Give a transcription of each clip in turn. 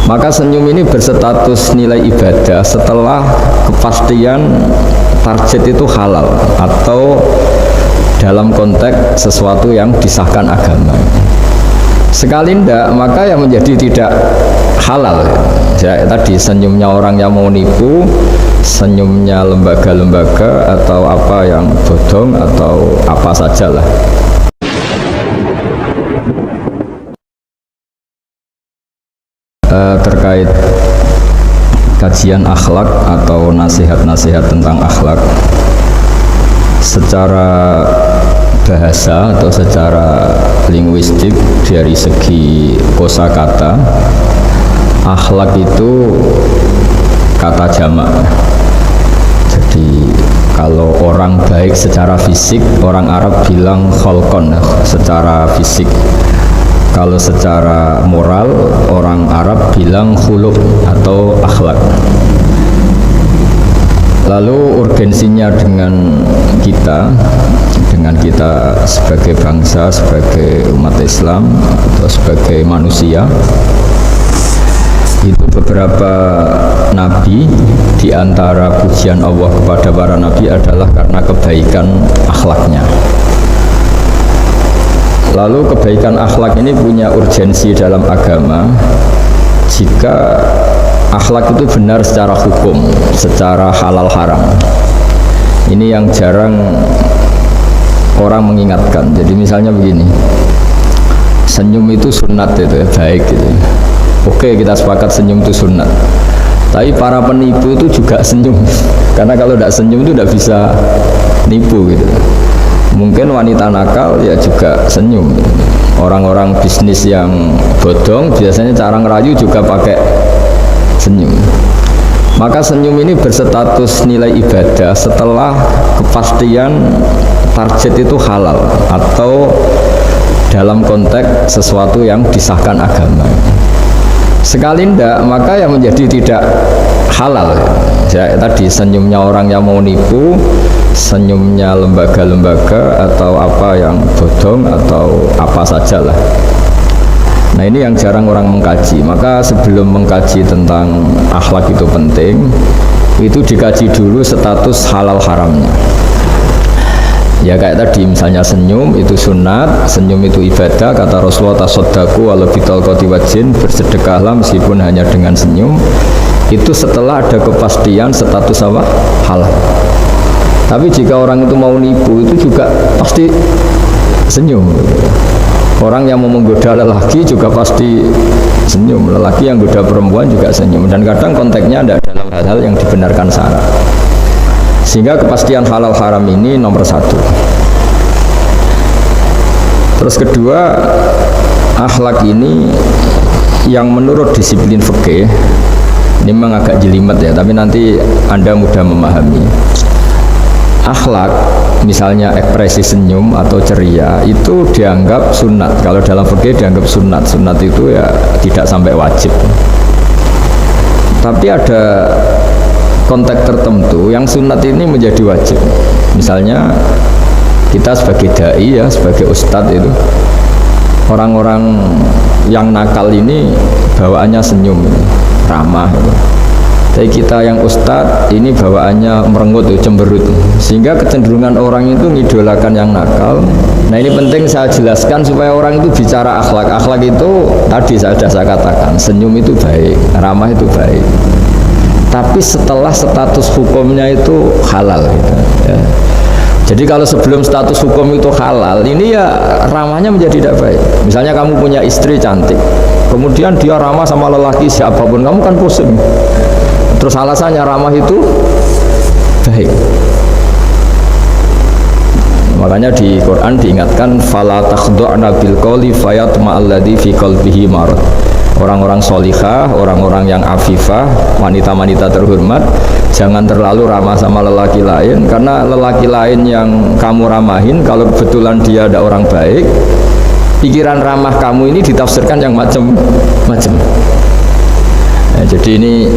Maka senyum ini berstatus nilai ibadah setelah kepastian target itu halal atau dalam konteks sesuatu yang disahkan agama. Sekali ndak, maka yang menjadi tidak halal. Ya, tadi senyumnya orang yang mau nipu, senyumnya lembaga-lembaga atau apa yang bodong atau apa sajalah. Terkait kajian akhlak atau nasihat-nasihat tentang akhlak secara bahasa atau secara linguistik dari segi kosakata, akhlak itu kata jamak. Jadi kalau orang baik secara fisik, orang Arab bilang kholqon, secara fisik. Kalau secara moral, orang Arab bilang khuluq atau akhlak. Lalu urgensinya dengan kita sebagai bangsa, sebagai umat Islam atau sebagai manusia, itu beberapa nabi, di antara pujian Allah kepada para nabi adalah karena kebaikan akhlaknya. Lalu kebaikan akhlak ini punya urgensi dalam agama jika akhlak itu benar secara hukum, secara halal haram. Ini yang jarang orang mengingatkan. Jadi misalnya begini, senyum itu sunat, itu ya, baik gitu. Oke, kita sepakat senyum itu sunat. Tapi para penipu itu juga senyum, karena kalau tidak senyum itu tidak bisa nipu gitu. Mungkin wanita nakal ya juga senyum. Orang-orang bisnis yang bodong biasanya cara ngerayu juga pakai senyum. Maka senyum ini berstatus nilai ibadah setelah kepastian target itu halal atau dalam konteks sesuatu yang disahkan agama. Sekali ndak, maka yang menjadi tidak halal. Ya, tadi senyumnya orang yang mau nipu, senyumnya lembaga-lembaga atau apa yang bodong atau apa sajalah. Nah, ini yang jarang orang mengkaji. Maka sebelum mengkaji tentang akhlak itu penting, itu dikaji dulu status halal haramnya. Ya kayak tadi misalnya senyum itu sunat, senyum itu ibadah, kata Rasulullah tasaddaqu walau bitalqati wajhin, bersedekahlah meskipun hanya dengan senyum. Itu setelah ada kepastian status apa? Halal. Tapi jika orang itu mau nipu itu juga pasti senyum. Orang yang mau menggoda lelaki juga pasti senyum. Lelaki yang goda perempuan juga senyum. Dan kadang konteksnya ada dalam hal-hal yang dibenarkan syarak. Sehingga kepastian halal haram ini nomor satu. Terus kedua, akhlak ini yang menurut disiplin fikih, ini memang agak jelimet ya, tapi nanti Anda mudah memahami. Akhlak, misalnya ekspresi senyum atau ceria, itu dianggap sunat. Kalau dalam fikih dianggap sunat. Sunat itu ya tidak sampai wajib. Tapi ada konteks tertentu yang sunat ini menjadi wajib. Misalnya kita sebagai dai ya, sebagai ustadz itu, orang-orang yang nakal ini bawaannya senyum, ramah gitu. Tapi kita yang ustadz ini bawaannya merengut, cemberut, sehingga kecenderungan orang itu ngidolakan yang nakal. Nah ini penting saya jelaskan supaya orang itu bicara akhlak. Akhlak itu tadi saya katakan, senyum itu baik, ramah itu baik. Tapi setelah status hukumnya itu halal gitu, ya. Jadi kalau sebelum status hukum itu halal, ini ya ramahnya menjadi tidak baik. Misalnya kamu punya istri cantik, kemudian dia ramah sama lelaki siapapun, kamu kan pusing. Terus alasannya ramah itu baik. Makanya di Quran diingatkan fala takhdu'na bil qawli fayatma'alladzi fi qalbihi marad. Orang-orang solihah, orang-orang yang afifah, wanita-wanita terhormat, jangan terlalu ramah sama lelaki lain, karena lelaki lain yang kamu ramahin, kalau kebetulan dia ada orang baik, pikiran ramah kamu ini ditafsirkan yang macam-macam. Nah, jadi ini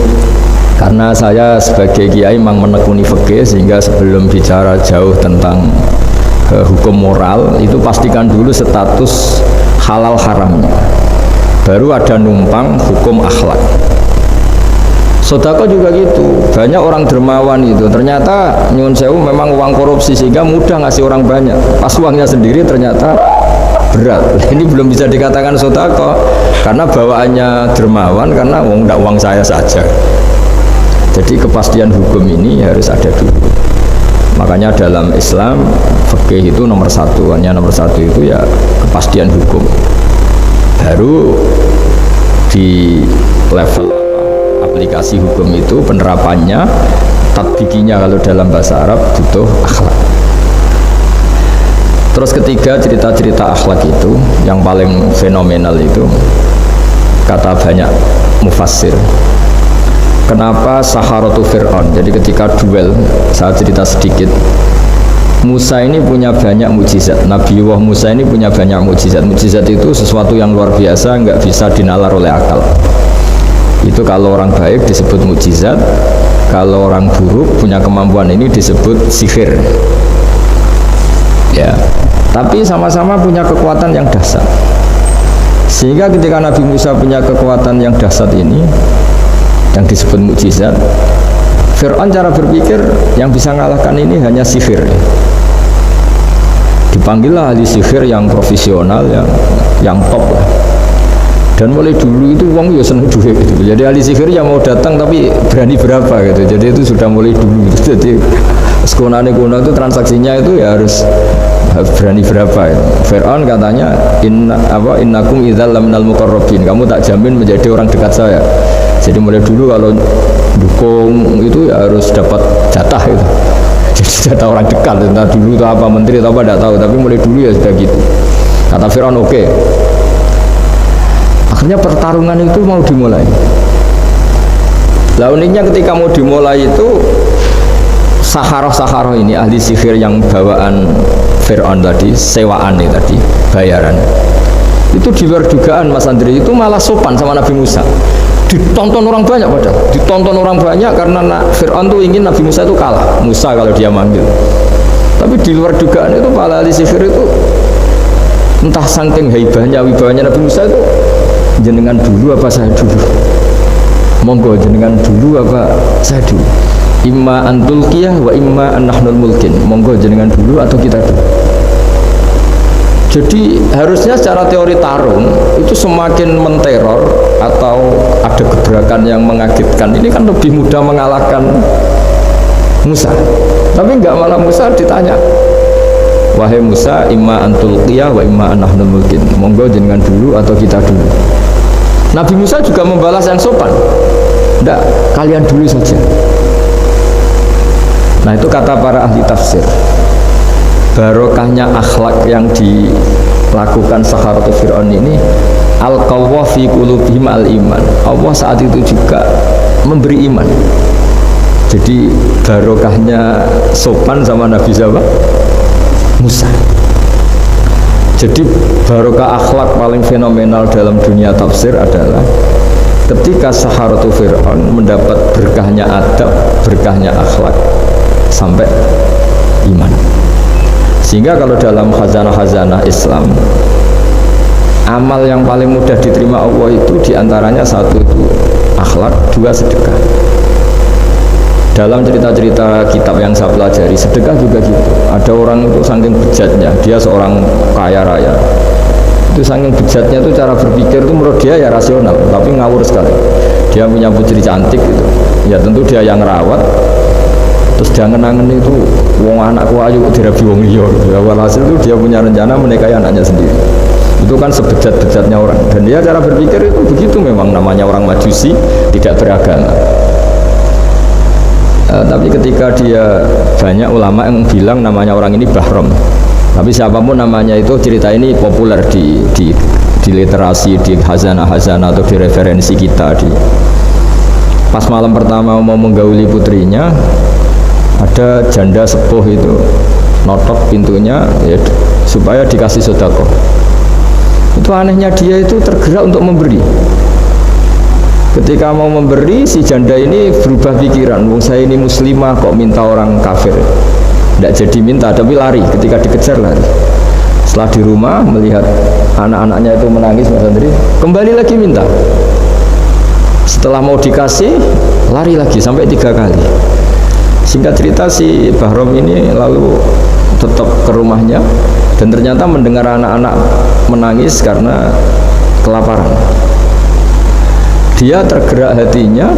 karena saya sebagai kiai memang menekuni fikih, sehingga sebelum bicara jauh tentang hukum moral, itu pastikan dulu status halal haramnya. baru ada numpang hukum akhlak. Sedekah juga gitu, banyak orang dermawan itu ternyata nyuwun sewu memang uang korupsi sehingga mudah ngasih orang banyak, pas uangnya sendiri ternyata berat. Ini belum bisa dikatakan sedekah karena bawaannya dermawan, karena uang saya saja. Jadi kepastian hukum ini harus ada dulu. Makanya dalam Islam fikih itu nomor satu, hanya nomor satu itu ya kepastian hukum. Baru di level aplikasi hukum itu penerapannya, tatbikinya kalau dalam bahasa Arab butuh akhlak. Terus ketiga, cerita-cerita akhlak itu yang paling fenomenal itu kata banyak mufassir. Kenapa Saharatu Fir'aun? Jadi ketika duel, saya cerita sedikit. Musa ini punya banyak mukjizat. Nabiullah Musa ini punya banyak mukjizat. Mukjizat itu sesuatu yang luar biasa, nggak bisa dinalar oleh akal. Itu kalau orang baik disebut mukjizat, kalau orang buruk punya kemampuan ini disebut sihir. Ya, tapi sama-sama punya kekuatan yang dahsyat. Sehingga ketika Nabi Musa punya kekuatan yang dahsyat ini, yang disebut mukjizat, Fir'aun cara berpikir yang bisa mengalahkan ini hanya sihir. Dipanggillah ahli sihir yang profesional, yang top lah. Dan mulai dulu itu wong ya seneng duit gitu. Jadi ahli sihir yang mau datang tapi berani berapa gitu. Jadi itu sudah mulai dulu gitu. Jadi sekunane kuno itu transaksinya itu ya harus berani berapa gitu. Fir'aun katanya innakum idzal laminal muqarrabin. Kamu tak jamin menjadi orang dekat saya. Jadi mulai dulu kalau dukung itu ya harus dapat jatah itu. Jadi jatah orang dekat. Entah dulu itu apa menteri atau apa tidak tahu. Tapi mulai dulu ya sudah gitu. Kata Fir'aun oke. Akhirnya pertarungan itu mau dimulai. Lah uniknya ketika mau dimulai itu Saharoh ini ahli sihir yang bawaan Fir'aun tadi, sewaan nih tadi, bayaran. Itu di luar dugaan Mas Andri, itu malah sopan sama Nabi Musa. Ditonton orang banyak padahal. Ditonton orang banyak karena Fir'aun tuh ingin Nabi Musa itu kalah. Musa kalau dia manggil. Tapi di luar dugaan itu para ahli sihir itu entah saking haibahnya, wibawanya Nabi Musa itu, jenengan dulu apa saya dulu? Monggo jenengan dulu apa saya dulu? Imma antul qiyah wa imma an-nahnul mulkin. Monggo jenengan dulu atau kita dulu. Jadi harusnya secara teori tarung itu semakin menteror atau ada gebrakan yang mengagetkan, ini kan lebih mudah mengalahkan Musa. Tapi enggak, malah Musa ditanya, wahai Musa, imma antul qiyah wa imma an-nahnul mulkin. Monggo jenengan dulu atau kita dulu. Nabi Musa juga membalas yang sopan. Enggak, kalian dulu saja. Nah itu kata para ahli tafsir, barokahnya akhlak yang dilakukan Saharatu Fir'aun ini, al-qawwa fi qulubihim al-iman. Allah saat itu juga memberi iman. Jadi barokahnya sopan sama Nabi Musa. Jadi barokah akhlak paling fenomenal dalam dunia tafsir adalah ketika Saharatu Fir'aun mendapat berkahnya adab, berkahnya akhlak sampai iman. Sehingga kalau dalam khazanah-khazanah Islam, amal yang paling mudah diterima Allah itu diantaranya satu itu akhlak, dua sedekah. Dalam cerita-cerita kitab yang saya pelajari, sedekah juga gitu. Ada orang itu saking bejatnya, dia seorang kaya raya. Itu saking bejatnya itu cara berpikir itu menurut dia ya rasional, tapi ngawur sekali. Dia punya putri cantik gitu. Ya tentu dia yang rawat. Terus dia ngenangen itu, wong anakku ayu dirabi wong liya. Walhasil itu dia punya rencana menikahi anaknya sendiri. Itu kan sebejat-bejatnya orang. Dan dia cara berpikir itu begitu, memang namanya orang Majusi, tidak beragama. Tapi ketika dia, banyak ulama yang bilang namanya orang ini Bahrom. Tapi siapapun namanya itu, cerita ini populer di literasi, di hazanah-hazanah atau di referensi kita. Pas malam pertama mau menggauli putrinya, ada janda sepuh itu notok pintunya ya, supaya dikasih sedekah. Itu anehnya dia itu tergerak untuk memberi. Ketika mau memberi, si janda ini berubah pikiran, wong saya ini muslimah kok minta orang kafir. Tidak jadi minta, tapi lari, ketika dikejar lari. Setelah di rumah melihat anak-anaknya itu menangis, Mas Andri kembali lagi minta. Setelah mau dikasih, lari lagi sampai 3 kali. Singkat cerita si Bahrom ini lalu tetap ke rumahnya dan ternyata mendengar anak-anak menangis karena kelaparan. Dia tergerak hatinya,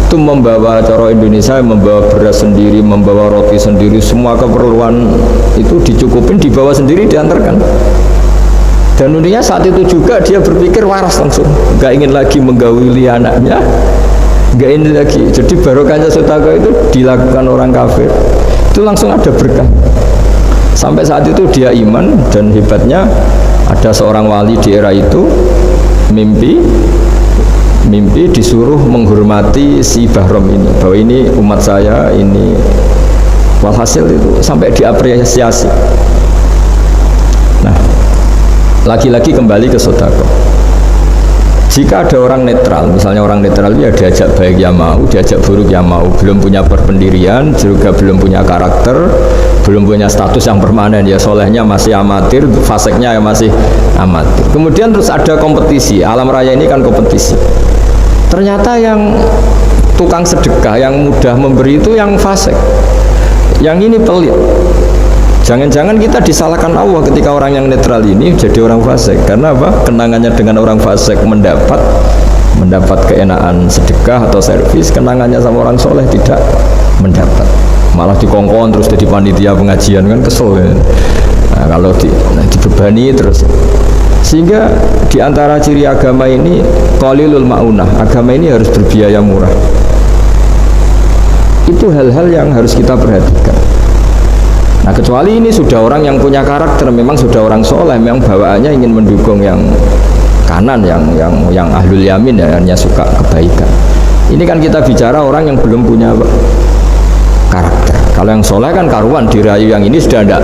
itu membawa cara Indonesia, membawa beras sendiri, membawa roti sendiri, semua keperluan itu dicukupin, dibawa sendiri, diantarkan. Dan uniknya saat itu juga dia berpikir waras langsung, nggak ingin lagi menggauli anaknya, nggak ingin lagi. Jadi barokahnya sedekah itu dilakukan orang kafir, itu langsung ada berkah. Sampai saat itu dia iman, dan hebatnya ada seorang wali di era itu mimpi disuruh menghormati si Bahrom ini, bahwa ini umat saya, ini walhasil itu sampai diapresiasi. Nah, lagi-lagi kembali ke sedekah. Jika ada orang netral, misalnya orang netral ya diajak baik ya mau, diajak buruk ya mau, belum punya perpendirian, juga belum punya karakter, belum punya status yang permanen, ya solehnya masih amatir, faseknya ya masih amatir. Kemudian terus ada kompetisi, alam raya ini kan kompetisi. Ternyata yang tukang sedekah, yang mudah memberi itu yang fasek, yang ini pelit. Jangan-jangan kita disalahkan Allah ketika orang yang netral ini jadi orang fasik. Karena apa? Kenangannya dengan orang fasik mendapat keenaan sedekah atau servis, kenangannya sama orang soleh tidak mendapat. Malah dikongkon terus jadi panitia pengajian, kan kesel ya. Nah, kalau dibebani terus. Sehingga diantara ciri agama ini qalilul ma'unah, agama ini harus berbiaya murah. Itu hal-hal yang harus kita perhatikan. Nah, kecuali ini sudah orang yang punya karakter, memang sudah orang soleh, memang bawaannya ingin mendukung yang kanan, yang ahlul yamin, ya, hanya suka kebaikan. Ini kan kita bicara orang yang belum punya karakter. Kalau yang soleh kan karuan, dirayu yang ini sudah tidak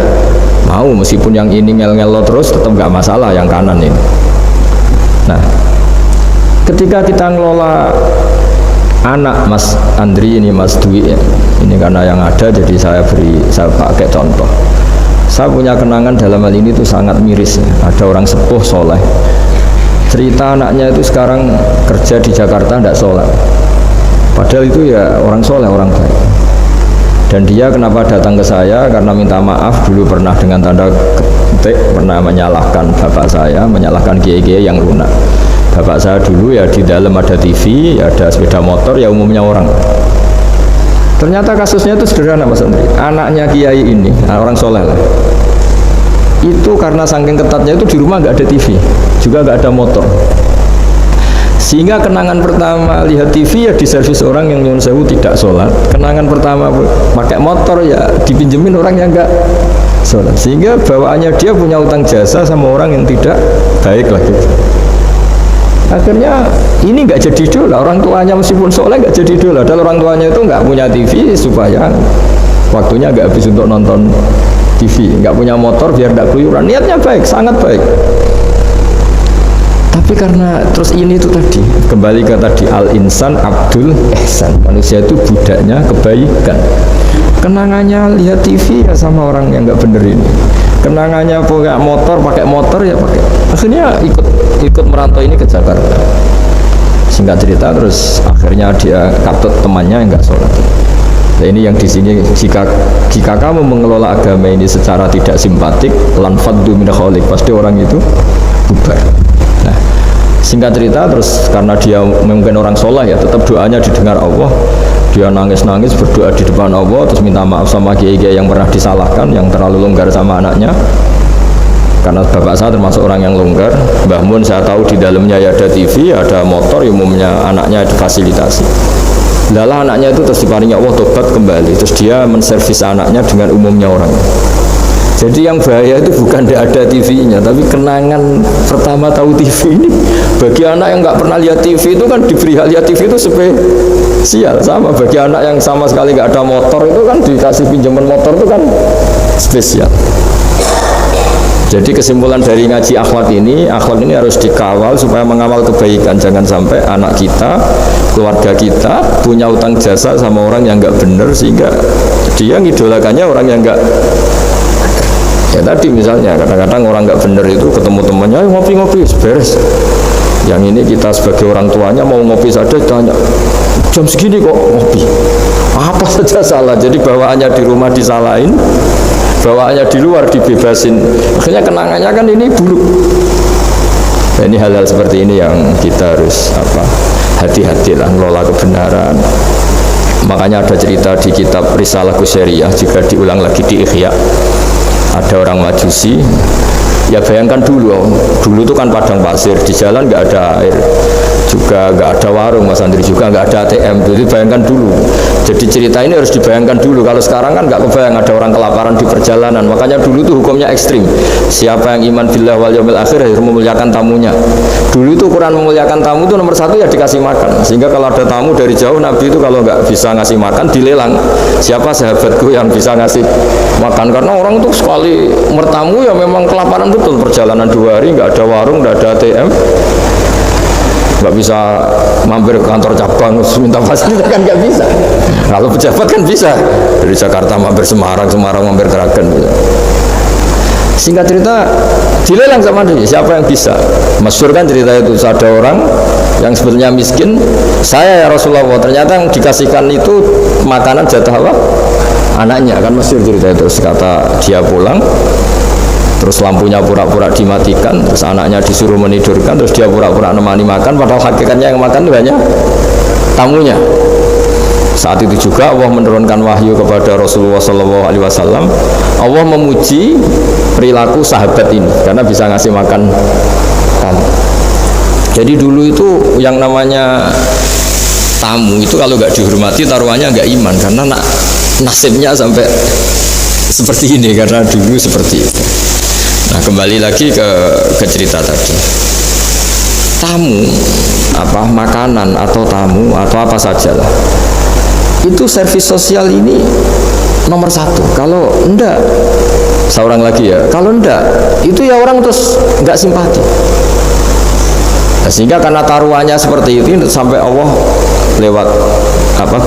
mau, meskipun yang ini ngel-ngelo terus tetap nggak masalah yang kanan ini. Nah, ketika kita ngelola anak Mas Andri ini, Mas Dwi ya, ini karena yang ada jadi saya pakai contoh. Saya punya kenangan dalam hal ini tuh sangat miris ya. Ada orang sepuh soleh, cerita anaknya itu sekarang kerja di Jakarta tidak soleh, padahal itu ya orang soleh, orang baik. Dan dia kenapa datang ke saya? Karena minta maaf dulu pernah dengan tanda ketik pernah menyalahkan bapak saya, menyalahkan kiai-kiai yang lunak. Bapak saya dulu ya di dalam ada TV, ada sepeda motor, ya umumnya orang. Ternyata kasusnya itu sederhana Mas Andri. Anaknya kiai ini, orang soleh lah, itu karena saking ketatnya itu di rumah nggak ada TV, juga nggak ada motor. Sehingga kenangan pertama lihat TV ya di servis orang yang nyuwun sewu tidak sholat. Kenangan pertama pakai motor ya dipinjemin orang yang nggak sholat. Sehingga bawaannya dia punya utang jasa sama orang yang tidak baik lagi. Akhirnya ini nggak jadi idola, orang tuanya meskipun soleh nggak jadi idola. Dan orang tuanya itu nggak punya TV supaya waktunya nggak habis untuk nonton TV, nggak punya motor biar nggak keluyuran. Niatnya baik, sangat baik. Tapi karena terus ini itu tadi kembali ke tadi al-insan abdul ihsan, manusia itu budaknya kebaikan. Kenangannya lihat TV ya sama orang yang nggak bener ini. Kenangannya pakai motor ya pakai. Akhirnya ikut merantau ini ke Jakarta. Singkat cerita terus akhirnya dia katut temannya yang nggak sholat. Nah, ini yang di sini jika kamu mengelola agama ini secara tidak simpatik, lan faddu min khaliq, pasti orang itu bubar. Nah, singkat cerita terus karena dia mungkin orang soleh ya, tetap doanya didengar Allah. Dia nangis-nangis berdoa di depan Allah, terus minta maaf sama kiai-kiai yang pernah disalahkan, yang terlalu longgar sama anaknya. Karena bapak saya termasuk orang yang longgar. Mbah Mun saya tahu di dalamnya ya ada TV, ada motor, umumnya anaknya difasilitasi. Lalah anaknya itu terus diparingi Allah tobat kembali, terus dia menservis anaknya dengan umumnya orang. Jadi yang bahaya itu bukan tidak ada TV-nya, tapi kenangan pertama tahu TV ini. Bagi anak yang nggak pernah lihat TV itu kan diberi lihat TV itu spesial. Sama bagi anak yang sama sekali nggak ada motor itu kan dikasih pinjaman motor itu kan spesial. Jadi kesimpulan dari ngaji akhlak ini harus dikawal supaya mengawal kebaikan. Jangan sampai anak kita, keluarga kita punya utang jasa sama orang yang nggak benar sehingga dia ngidolakannya orang yang nggak Ya tadi misalnya kadang-kadang orang nggak bener itu ketemu temannya, ayo ngopi-ngopi, beres. Yang ini kita sebagai orang tuanya mau ngopi saja tanya, jam segini kok ngopi? Apa saja salah. Jadi bawaannya di rumah disalahin, bawaannya di luar dibebasin. Akhirnya kenangannya kan ini buruk. Nah, ini hal-hal seperti ini yang kita harus hati-hatilah ngelola kebenaran. Makanya ada cerita di kitab Risalah Qusyariyah juga diulang lagi di Ihya. Ada orang Majusi, ya bayangkan dulu itu kan padang pasir, di jalan nggak ada air, juga nggak ada warung, Mas Andri, juga nggak ada ATM. Jadi bayangkan dulu. Jadi cerita ini harus dibayangkan dulu. Kalau sekarang kan nggak kebayang ada orang kelaparan di perjalanan. Makanya dulu itu hukumnya ekstrim. Siapa yang iman billah wal yaumil akhir harus memuliakan tamunya. Dulu itu ukuran memuliakan tamu itu nomor satu ya dikasih makan. Sehingga kalau ada tamu dari jauh, Nabi itu kalau nggak bisa ngasih makan dilelang. Siapa sahabatku yang bisa ngasih makan? Karena orang itu sekali mertamu ya memang kelaparan betul. Perjalanan 2 hari nggak ada warung, nggak ada ATM, nggak bisa mampir ke kantor cabang minta fasilitas kan nggak bisa. Kalau pejabat kan bisa, dari Jakarta mampir Semarang mampir Kragen gitu. Singkat cerita dilelang sama dia, siapa yang bisa. Masyhur kan cerita itu, ada orang yang sebetulnya miskin, saya ya Rasulullah, ternyata yang dikasihkan itu makanan jatah apa? Anaknya, kan masyhur cerita itu. Kata dia pulang, terus lampunya pura-pura dimatikan, terus anaknya disuruh menidurkan, terus dia pura-pura nemani makan, padahal hakikatnya yang makan itu hanya tamunya. Saat itu juga Allah menurunkan wahyu kepada Rasulullah SAW. Allah memuji perilaku sahabat ini karena bisa ngasih makan tamu. Jadi dulu itu yang namanya tamu itu kalau nggak dihormati taruhannya nggak iman, karena nasibnya sampai seperti ini karena dulu seperti itu. Nah, kembali lagi ke cerita tadi. Tamu, makanan atau tamu atau apa sajalah, itu servis sosial ini nomor satu. Kalau enggak, seorang lagi ya, kalau enggak, itu ya orang terus enggak simpati. Nah, sehingga karena taruhannya seperti itu sampai Allah lewat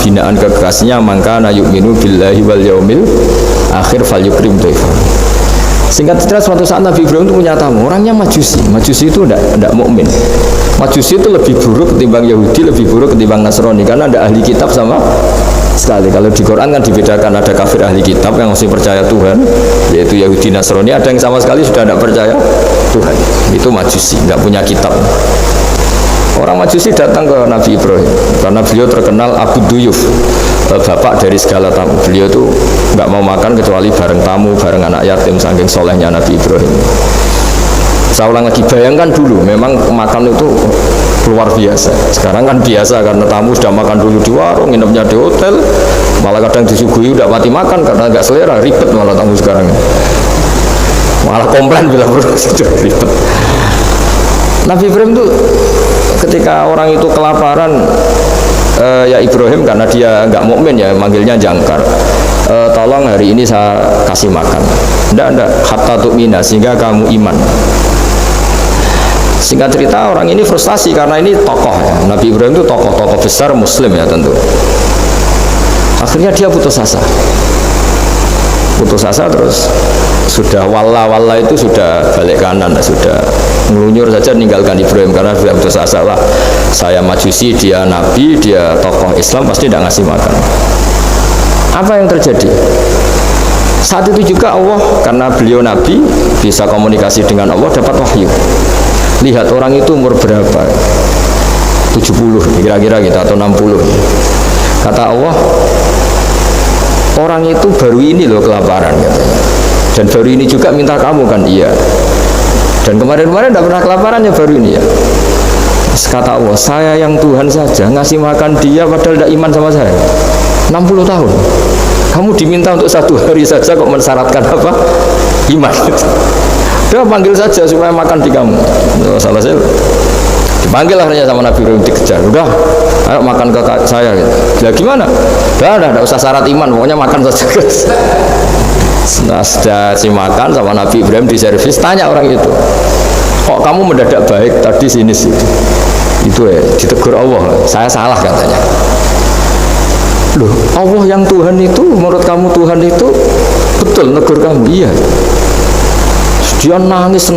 binaan kekasihnya, maka na yu'minu billahi wal yaumil akhir falyukrim dhaifah. Singkat cerita, suatu saat Nabi Ibrahim itu punya tamu, orangnya Majusi. Majusi itu tidak mukmin. Majusi itu lebih buruk ketimbang Yahudi, lebih buruk ketimbang Nasrani, karena ada ahli kitab sama sekali. Kalau di Quran kan dibedakan, ada kafir ahli kitab yang masih percaya Tuhan, yaitu Yahudi Nasrani, ada yang sama sekali sudah tidak percaya Tuhan. Itu Majusi, nggak punya kitab. Orang Majusi datang ke Nabi Ibrahim karena beliau terkenal Abu Duyuf, bapak dari segala tamu. Beliau itu nggak mau makan kecuali bareng tamu, bareng anak yatim, saking solehnya Nabi Ibrahim. Saya ulang lagi, bayangkan dulu, memang makan itu luar biasa. Sekarang kan biasa karena tamu sudah makan dulu di warung, nginepnya di hotel, malah kadang disuguhi udah mati makan karena nggak selera, ribet malah tamu sekarang. Malah komplain bila perlu sudah ribet. Nabi Ibrahim itu ketika orang itu kelaparan, ya Ibrahim karena dia nggak mukmin ya manggilnya jangkar, tolong hari ini saya kasih makan. Ndak hatta tu'mina, sehingga kamu iman. Singkat cerita, orang ini frustasi karena ini tokoh ya. Nabi Ibrahim itu tokoh besar Muslim ya tentu. Akhirnya dia putus asa terus sudah walla itu sudah balik kanan, sudah ngelunyur saja meninggalkan Ibrahim karena sudah putus asa lah. Saya Majusi, dia Nabi, dia tokoh Islam, pasti tidak ngasih makan. Apa yang terjadi? Saat itu juga Allah, karena beliau Nabi, bisa komunikasi dengan Allah, dapat wahyu. Lihat orang itu umur berapa? 70 kira-kira gitu atau 60. Kata Allah, orang itu baru ini loh kelaparan katanya. Dan baru ini juga minta kamu kan? Iya. Dan kemarin-kemarin tidak pernah kelaparan ya, baru ini ya. Terus kata Allah, saya yang Tuhan saja ngasih makan dia padahal tidak iman sama saya 60 tahun. Kamu diminta untuk 1 hari saja kok mensyaratkan apa? Iman. Udah panggil saja supaya makan di kamu. Salah saya. Dipanggil akhirnya sama Nabi Ibrahim, dikejar. Udah, ayo makan ke saya gitu. Ya gimana? Udah, tidak usah syarat iman, pokoknya makan saja. Nah, sudah si makan sama Nabi Ibrahim di servis, tanya orang itu, kok kamu mendadak baik tadi sini sih? Itu ya, ditegur Allah, saya salah katanya. Loh, Allah yang Tuhan itu, menurut kamu Tuhan itu betul negur kamu? Iya. Dia nangis.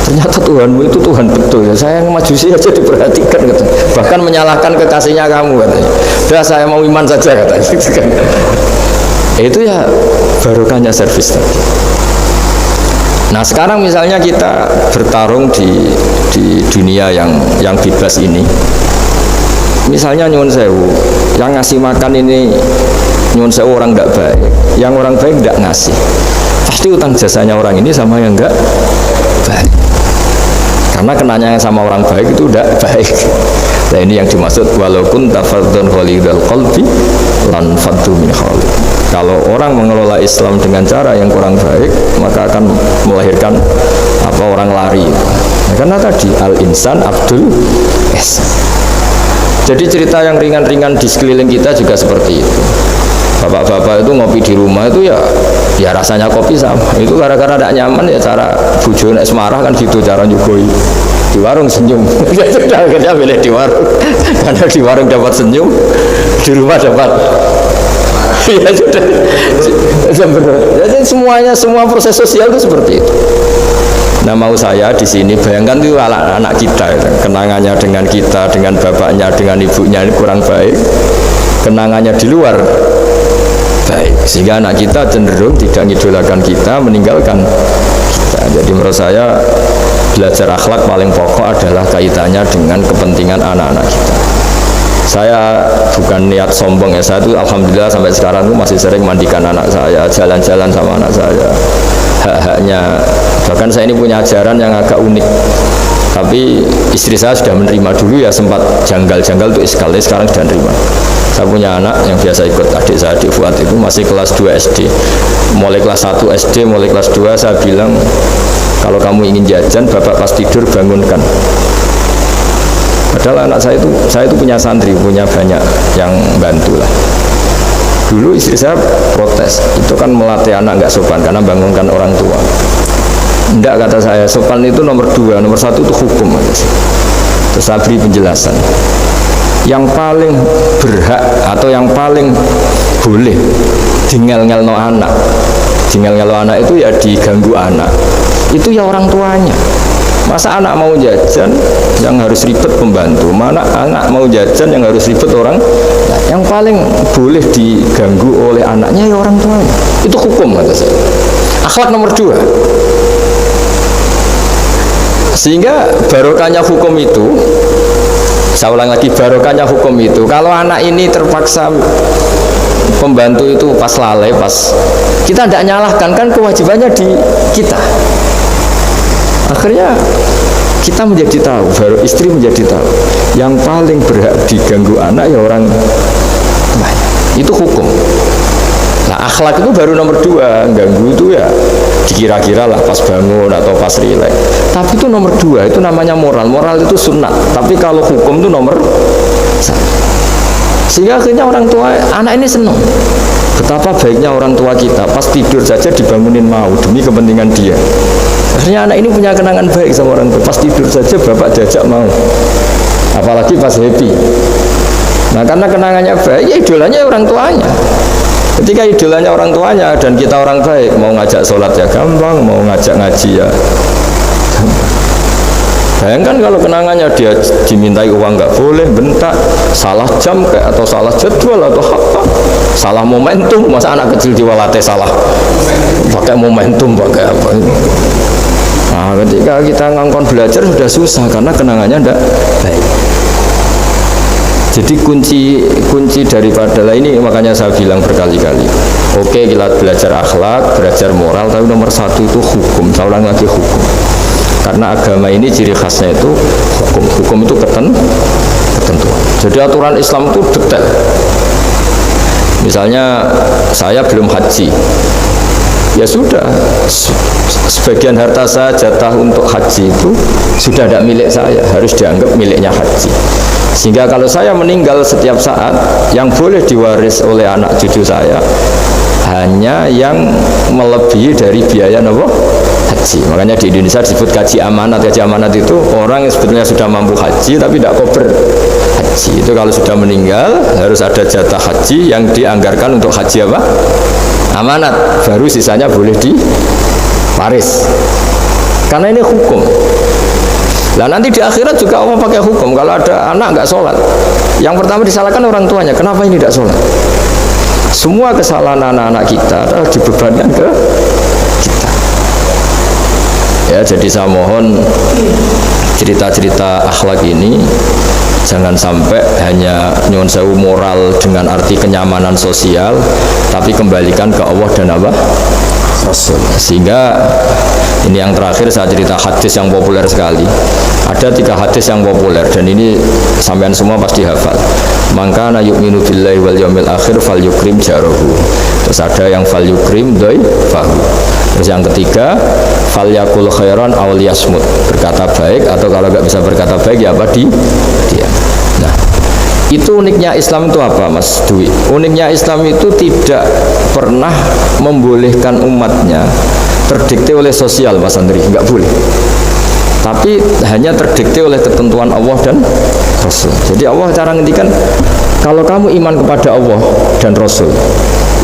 Ternyata Tuhanmu itu Tuhan betul ya. Saya yang majusi aja diperhatikan gitu. Bahkan menyalahkan kekasihnya kamu katanya. Udah saya mau iman saja katanya. Itu ya barokahnya servis tadi. Nah sekarang misalnya kita bertarung di dunia yang bebas ini. Misalnya nyuwun sewu, yang ngasih makan ini nyuwun sewu orang tidak baik, yang orang baik tidak ngasih. Pasti utang jasanya orang ini sama yang enggak baik. Karena kenanya sama orang baik itu udah baik. Nah ini yang dimaksud walaupun tafadzun khalidul qalbi lan faddu min khalid. Kalau orang mengelola Islam dengan cara yang kurang baik, maka akan melahirkan orang lari. Nah, karena tadi al insan abdul ihsan. Jadi cerita yang ringan-ringan di sekeliling kita juga seperti itu. Bapak-bapak itu ngopi di rumah itu ya rasanya kopi sama. Itu gara-gara tidak nyaman ya cara bojo nek semarah kan gitu cara nyugoi. Di warung senyum. Ya sudah akhirnya milih di warung. Karena di warung dapat senyum, di rumah dapat ya sudah. Jadi semua proses sosial itu seperti itu. Nah mau saya di sini bayangkan itu anak kita itu, kenangannya dengan kita, dengan bapaknya, dengan ibunya ini kurang baik. Kenangannya di luar baik, sehingga anak kita cenderung tidak mengidolakan kita, meninggalkan kita. Jadi menurut saya belajar akhlak paling pokok adalah kaitannya dengan kepentingan anak-anak kita. Saya bukan niat sombong ya, saya itu alhamdulillah sampai sekarang itu masih sering mandikan anak saya, jalan-jalan sama anak saya. Hak-haknya, bahkan saya ini punya ajaran yang agak unik. Tapi istri saya sudah menerima, dulu ya sempat janggal-janggal untuk sekali, sekarang sudah menerima. Saya punya anak yang biasa ikut adik saya, adik Fuad itu masih kelas 2 SD. Mulai kelas 1 SD, mulai kelas 2 saya bilang, kalau kamu ingin jajan, bapak pas tidur bangunkan. Padahal anak saya itu punya santri, punya banyak yang bantu lah. Dulu istri saya protes, itu kan melatih anak nggak sopan karena bangunkan orang tua. Enggak, kata saya, sopan itu nomor 2, nomor 1 itu hukum. Terus saya beri penjelasan. Yang paling berhak atau yang paling boleh dingel-ngelno anak, dingel-ngelno anak itu ya diganggu anak, itu ya orang tuanya. Masa anak mau jajan yang harus ribet pembantu, mana anak mau jajan yang harus ribet orang. Nah, yang paling boleh diganggu oleh anaknya ya orang tuanya. Itu hukum kata saya. Akhlak nomor 2. Sehingga barokahnya hukum itu, saya ulang lagi, barokahnya hukum itu, kalau anak ini terpaksa pembantu itu pas lalai, pas kita tidak nyalahkan, kan kewajibannya di kita. Akhirnya kita menjadi tahu, baru istri menjadi tahu, yang paling berhak diganggu anak ya orang tuanya. Itu hukum. Nah akhlak itu baru nomor 2, ganggu itu ya dikira-kira lah pas bangun atau pas rileks. Tapi itu nomor 2, itu namanya moral. Moral itu sunnah. Tapi kalau hukum itu nomor 1. Sehingga akhirnya orang tua, anak ini senang. Betapa baiknya orang tua kita, pas tidur saja dibangunin mau demi kepentingan dia. Akhirnya anak ini punya kenangan baik sama orang tua. Pas tidur saja bapak diajak mau. Apalagi pas happy. Nah karena kenangannya baik, ya idolanya orang tuanya. Ketika idolanya orang tuanya dan kita orang baik, mau ngajak sholat ya gampang, mau ngajak ngaji ya gampang. Bayangkan kalau kenangannya dia dimintai uang nggak boleh, bentak, salah jam kayak atau salah jadwal atau apa, salah momentum. Masa anak kecil diwalate salah pakai momentum, pakai apa? Nah, ketika kita ngangkon belajar sudah susah karena kenangannya tidak baik. Jadi kunci daripada ini, makanya saya bilang berkali-kali, oke kita belajar akhlak, belajar moral, tapi nomor 1 itu hukum. Saya ulang lagi, hukum. Karena agama ini ciri khasnya itu hukum. Hukum itu ketentuan. Jadi aturan Islam itu detail. Misalnya saya belum haji, ya sudah, sebagian harta saya jatah untuk haji itu sudah tidak milik saya, harus dianggap miliknya haji. Sehingga kalau saya meninggal setiap saat, yang boleh diwaris oleh anak cucu saya hanya yang melebihi dari biaya haji. Makanya di Indonesia disebut gaji amanat. Gaji amanat itu orang yang sebetulnya sudah mampu haji tapi tidak kober haji. Itu kalau sudah meninggal harus ada jatah haji yang dianggarkan untuk haji apa? Amanat. Baru sisanya boleh waris. Karena ini hukum. Nah nanti di akhirat juga Allah pakai hukum. Kalau ada anak nggak sholat, yang pertama disalahkan orang tuanya. Kenapa ini tidak sholat? Semua kesalahan anak-anak kita adalah dibebankan ke kita. Ya, jadi saya mohon cerita-cerita akhlak ini jangan sampai hanya nyuwun sewu moral dengan arti kenyamanan sosial, tapi kembalikan ke Allah dan apa? Rasul. Sehingga ini yang terakhir saya cerita hadis yang populer sekali. Ada 3 hadis yang populer dan ini sampean semua pasti hafal. Maka na yu'minu billahi wal yaumil akhir fal yukrim jarahu. Terus ada yang fal yukrim dhaifahu. Terus yang ketiga fal yakul khairan aw liyasmut. Berkata baik atau kalau nggak bisa berkata baik ya apa diam. Nah, itu uniknya Islam itu apa, Mas Dwi? Uniknya Islam itu tidak pernah membolehkan umatnya terdikte oleh sosial, Mas Andri, nggak boleh. Tapi hanya terdikte oleh ketentuan Allah dan Rasul. Jadi Allah cara ngendikan, kalau kamu iman kepada Allah dan Rasul,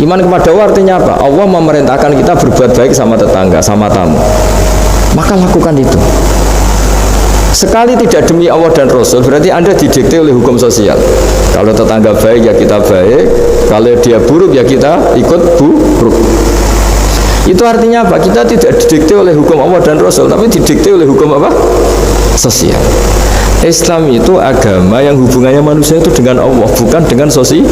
iman kepada Allah artinya apa? Allah memerintahkan kita berbuat baik sama tetangga, sama tamu, maka lakukan itu. Sekali tidak demi Allah dan Rasul, berarti Anda didikte oleh hukum sosial. Kalau tetangga baik ya kita baik, kalau dia buruk ya kita ikut buruk. Itu artinya apa? Kita tidak didikte oleh hukum Allah dan Rasul, tapi didikte oleh hukum apa? Sosial. Islam itu agama yang hubungannya manusia itu dengan Allah, bukan dengan sosial.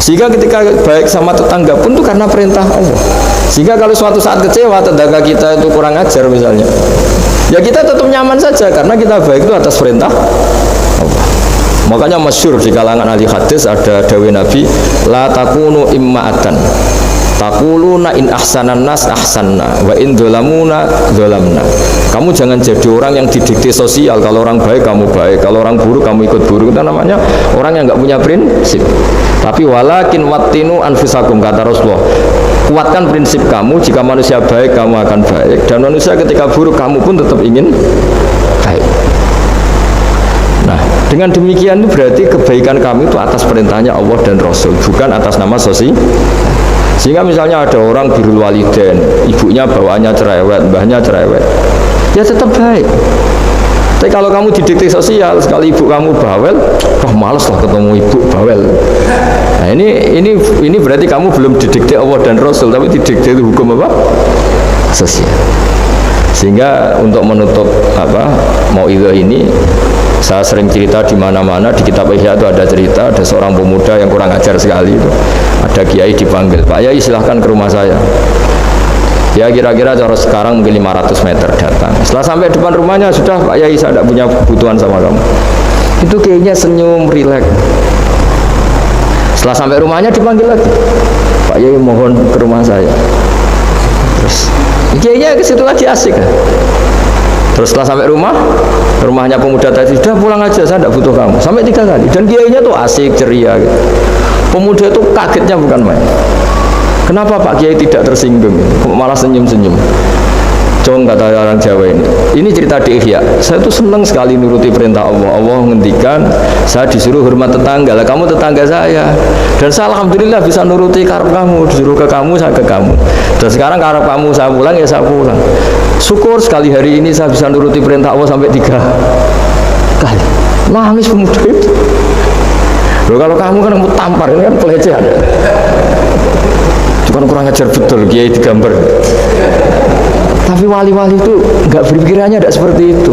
Sehingga ketika baik sama tetangga pun itu karena perintah Allah. Sehingga kalau suatu saat kecewa tetangga kita itu kurang ajar misalnya, ya kita tetap nyaman saja karena kita baik itu atas perintah Allah. Makanya masyhur di kalangan ahli hadis ada dawuh Nabi, la takunu imma'atan taquluna in ahsanan nas ahsanna wa in dzalamuna dzalamna. Kamu jangan jadi orang yang didikte sosial. Kalau orang baik kamu baik, kalau orang buruk kamu ikut buruk. Itu namanya orang yang nggak punya prinsip. Tapi walakin wattinu anfusakum, kata Rasulullah, kuatkan prinsip kamu. Jika manusia baik kamu akan baik, dan manusia ketika buruk kamu pun tetap ingin baik. Nah, dengan demikian itu berarti kebaikan kami itu atas perintahnya Allah dan Rasul, bukan atas nama sosial. Sehingga misalnya ada orang birrul walidain, ibunya bawaannya cerewet, mbahnya cerewet, ya tetap baik. Tapi kalau kamu didikte sosial, sekali ibu kamu bawel, males lah ketemu ibu bawel. Nah ini berarti kamu belum didikte Allah dan Rasul, tapi didikte hukum apa? Sosial. Sehingga untuk menutup mau'idhah ini, saya sering cerita di mana-mana, di kitab Ihya itu ada cerita, ada seorang pemuda yang kurang ajar sekali itu. Ada kiai dipanggil, Pak Yai silahkan ke rumah saya. Ya kira-kira cara sekarang mungkin 500 meter datang. Setelah sampai depan rumahnya, sudah Pak Yai saya tidak punya kebutuhan sama kamu. Itu kiainya senyum, rileks. Setelah sampai rumahnya dipanggil lagi, Pak Yai mohon ke rumah saya. Terus kiainya ke situ lagi asik. Terus setelah sampai rumahnya pemuda tadi, sudah pulang aja, saya tidak butuh kamu. Sampai 3 kali. Dan kiainya tuh asik, ceria gitu. Pemuda itu kagetnya bukan main. Kenapa Pak Kiai tidak tersinggung? Malah senyum-senyum. Cong, kata orang Jawa ini. Ini cerita di Ihya. Saya tuh senang sekali nuruti perintah Allah. Allah menghentikan, saya disuruh hormat tetangga. Lah kamu tetangga saya. Dan saya alhamdulillah bisa nuruti karep kamu. Disuruh ke kamu, saya ke kamu. Dan sekarang karep kamu saya pulang, ya saya pulang. Syukur sekali hari ini saya bisa nuruti perintah Allah sampai 3 kali. Nangis pemuda itu. Loh, kalau kamu kan mau tampar, ini kan pelecehan. Cuma kurang ajar betul, kiai digambar. Tapi wali-wali itu nggak berpikirannya tidak seperti itu.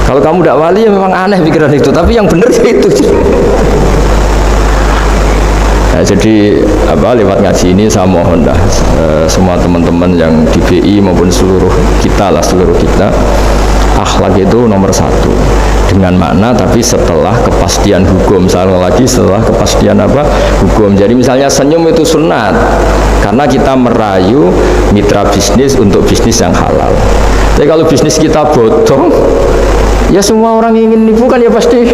Kalau kamu tidak wali ya memang aneh pikiran itu, tapi yang benar itu. Nah, jadi lewat ngaji ini saya mohon semua teman-teman yang di BI maupun seluruh kita, akhlak itu nomor 1 dengan makna, tapi setelah kepastian hukum. Setelah kepastian hukum. Jadi misalnya senyum itu sunat karena kita merayu mitra bisnis untuk bisnis yang halal. Tapi kalau bisnis kita bodong, ya semua orang ingin nipu kan ya pasti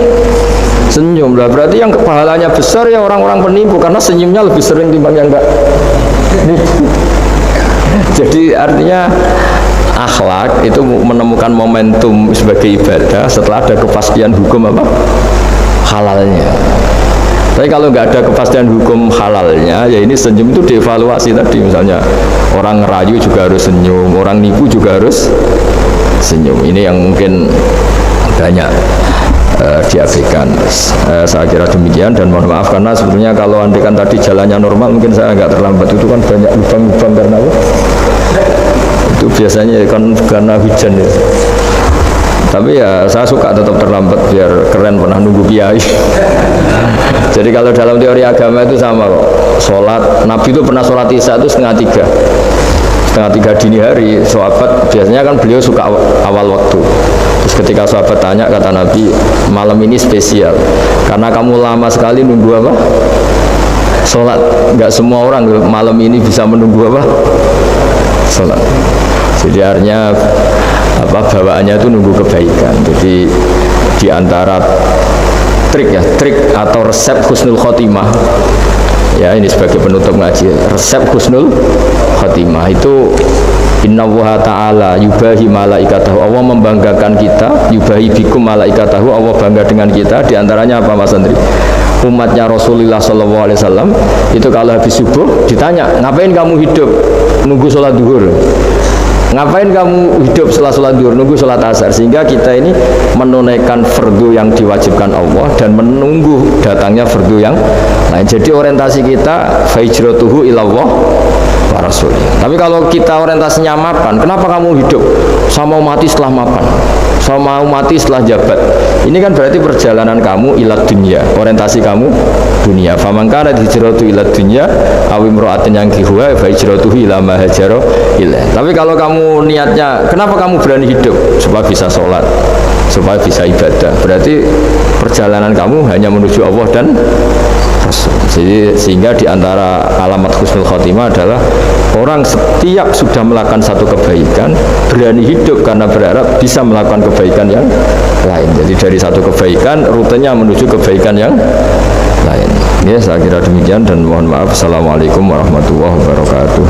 senyum lah. Berarti yang pahalanya besar ya orang-orang penipu, karena senyumnya lebih sering timbang yang enggak nipu. Jadi artinya akhlak itu menemukan momentum sebagai ibadah setelah ada kepastian hukum halalnya. Tapi kalau nggak ada kepastian hukum halalnya, ya ini senyum itu dievaluasi tadi. Misalnya orang ngerayu juga harus senyum, orang nipu juga harus senyum. Ini yang mungkin banyak diabaikan. Saya kira demikian dan mohon maaf karena sebetulnya kalau andikan tadi jalannya normal mungkin saya agak terlambat. Itu kan banyak lubang-lubang karena apa? Itu biasanya kan karena hujan ya. Tapi ya saya suka tetap terlambat biar keren pernah nunggu kiai. Jadi kalau dalam teori agama itu sama kok. Sholat, Nabi itu pernah sholat isya itu setengah tiga dini hari. Sahabat biasanya kan beliau suka awal waktu. Terus ketika sahabat tanya kata Nabi, malam ini spesial karena kamu lama sekali nunggu apa? Sholat. Nggak semua orang malam ini bisa menunggu apa? Sholat. Jadi artinya bawaannya itu nunggu kebaikan. Jadi diantara trik atau resep husnul khotimah ya, ini sebagai penutup ngaji, resep husnul khotimah itu innallaha ta'ala yubahi malaikatahu, Allah membanggakan kita, yubahi bikum malaikatahu, Allah bangga dengan kita. Diantaranya apa Mas Andri? Umatnya Rasulullah SAW itu kalau habis subuh ditanya, ngapain kamu hidup nunggu sholat duhur? Ngapain kamu hidup setelah sholat duhur, nunggu sholat asar? Sehingga kita ini menunaikan fardu yang diwajibkan Allah dan menunggu datangnya fardu yang lain. Jadi orientasi kita fahijratuhu ilallah wa rasulih. Tapi kalau kita orientasinya mapan, kenapa kamu hidup? Saya mau mati setelah mapan, saya mau mati setelah jabat. Ini kan berarti perjalanan kamu ilat dunia, orientasi kamu dunia. Faman kana hijratu ilad dunya aw imra'atin yankihuha fa hijratuhu ila ma hajara ilaih. Tapi kalau kamu niatnya, kenapa kamu berani hidup? Supaya bisa sholat, supaya bisa ibadah. Berarti perjalanan kamu hanya menuju Allah dan Rasul. Jadi sehingga diantara alamat husnul khotimah adalah orang setiap sudah melakukan satu kebaikan berani hidup karena berharap bisa melakukan kebaikan yang lain. Jadi dari satu kebaikan rutenya menuju kebaikan yang lain. Ya, saya kira demikian dan mohon maaf. Assalamualaikum warahmatullahi wabarakatuh.